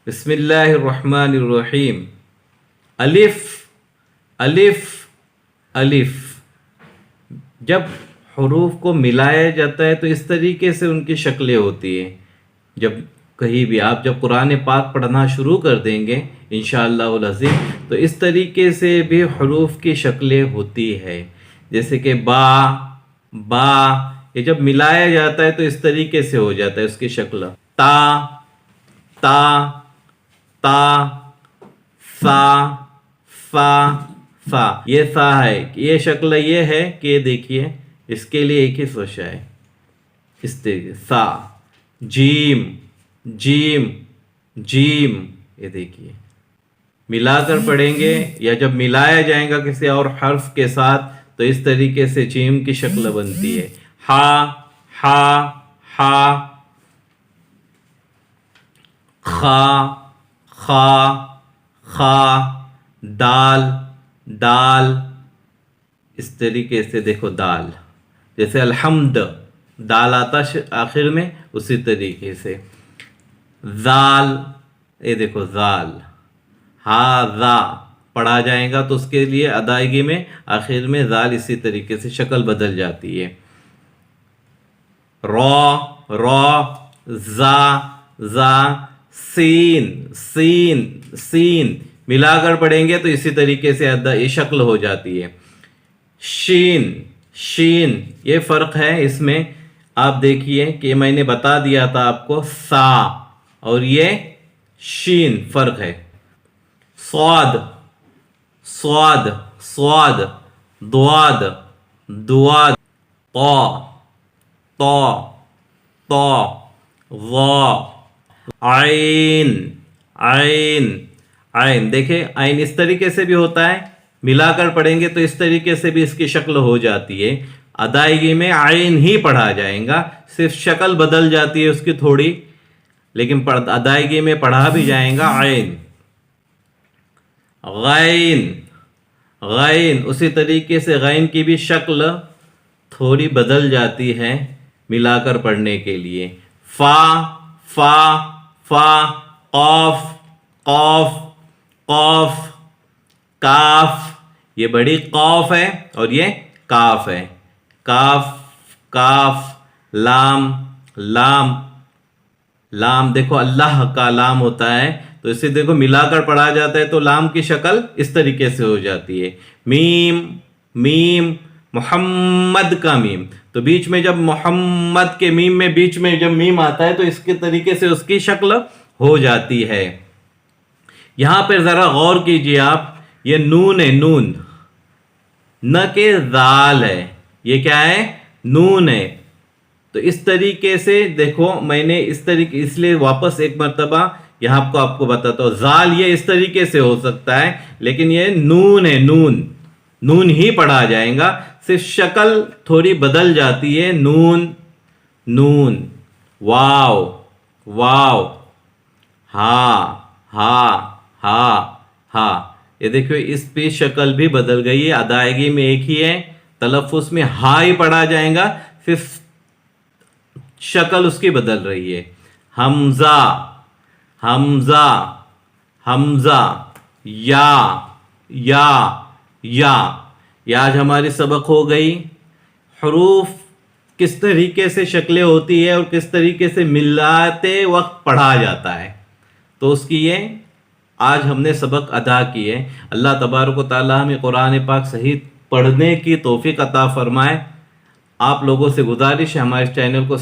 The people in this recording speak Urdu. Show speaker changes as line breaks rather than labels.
بسم اللہ الرحمن الرحیم. الف الف الف. جب حروف کو ملایا جاتا ہے تو اس طریقے سے ان کی شکلیں ہوتی ہیں. جب کہیں بھی آپ جب قرآن پاک پڑھنا شروع کر دیں گے انشاءاللہ العظیم تو اس طریقے سے بھی حروف کی شکلیں ہوتی ہے. جیسے کہ با با، یہ جب ملایا جاتا ہے تو اس طریقے سے ہو جاتا ہے اس کی شکل. تا تا تا، سا سا سا. یہ سا ہے، یہ شکل یہ ہے کہ دیکھیے اس کے لیے ایک ہی سوچا ہے اس طریقے سا. جیم جیم جیم، یہ دیکھیے ملا کر پڑھیں گے یا جب ملایا جائے گا کسی اور حرف کے ساتھ تو اس طریقے سے جیم کی شکل بنتی ہے. ہا ہا ہا. خا خا خا. دال دال، اس طریقے سے دیکھو دال، جیسے الحمد دال آتا آخر میں اسی طریقے سے. زال، یہ دیکھو زال. ہا زا پڑھا جائے گا تو اس کے لیے ادائیگی میں آخر میں زال اسی طریقے سے شکل بدل جاتی ہے. را را زا زا. سین سین سین، ملا کر پڑھیں گے تو اسی طریقے سے یہ شکل ہو جاتی ہے. شین شین، یہ فرق ہے اس میں. آپ دیکھیے کہ میں نے بتا دیا تھا آپ کو سا اور یہ شین فرق ہے. صاد صاد صاد. دواد دواد. طا طا طا. ظا. عین عین عین. دیکھیں عین اس طریقے سے بھی ہوتا ہے، ملا کر پڑھیں گے تو اس طریقے سے بھی اس کی شکل ہو جاتی ہے. ادائیگی میں عین ہی پڑھا جائے گا، صرف شکل بدل جاتی ہے اس کی تھوڑی، لیکن ادائیگی میں پڑھا بھی جائے گا عین. غین غین، اسی طریقے سے غین کی بھی شکل تھوڑی بدل جاتی ہے ملا کر پڑھنے کے لیے. فا فا فا. قاف قاف قاف. کاف، یہ بڑی قاف ہے اور یہ کاف ہے. کاف کاف. لام لام لام، دیکھو اللہ کا لام ہوتا ہے تو اسے دیکھو ملا کر پڑھا جاتا ہے تو لام کی شکل اس طریقے سے ہو جاتی ہے. میم میم. محمد کا میم، تو بیچ میں جب محمد کے میم میں بیچ میں جب میم آتا ہے تو اس کے طریقے سے اس کی شکل ہو جاتی ہے. یہاں پہ ذرا غور کیجئے آپ، یہ نون ہے نون، نہ کہ ذال ہے. یہ کیا ہے؟ نون ہے. تو اس طریقے سے دیکھو میں نے اس طریقے اس لیے واپس ایک مرتبہ یہاں آپ کو بتاتا ہوں. ذال یہ اس طریقے سے ہو سکتا ہے لیکن یہ نون ہے نون. نون ہی پڑھا جائے گا، صرف شکل تھوڑی بدل جاتی ہے. نون نون. واو واو. ہا ہا ہا ہا. یہ دیکھو اس پہ شکل بھی بدل گئی ہے، ادائیگی میں ایک ہی ہے، تلفظ میں ہا ہی پڑھا جائے گا، صرف شکل اس کی بدل رہی ہے. حمزہ حمزہ حمزہ. یا یا یا. یہ آج ہماری سبق ہو گئی حروف کس طریقے سے شکلیں ہوتی ہے اور کس طریقے سے ملاتے وقت پڑھا جاتا ہے، تو اس کی یہ آج ہم نے سبق ادا کی ہے. اللہ تبارک و تعالی ہمیں قرآن پاک صحیح پڑھنے کی توفیق عطا فرمائے. آپ لوگوں سے گزارش ہے ہمارے چینل کو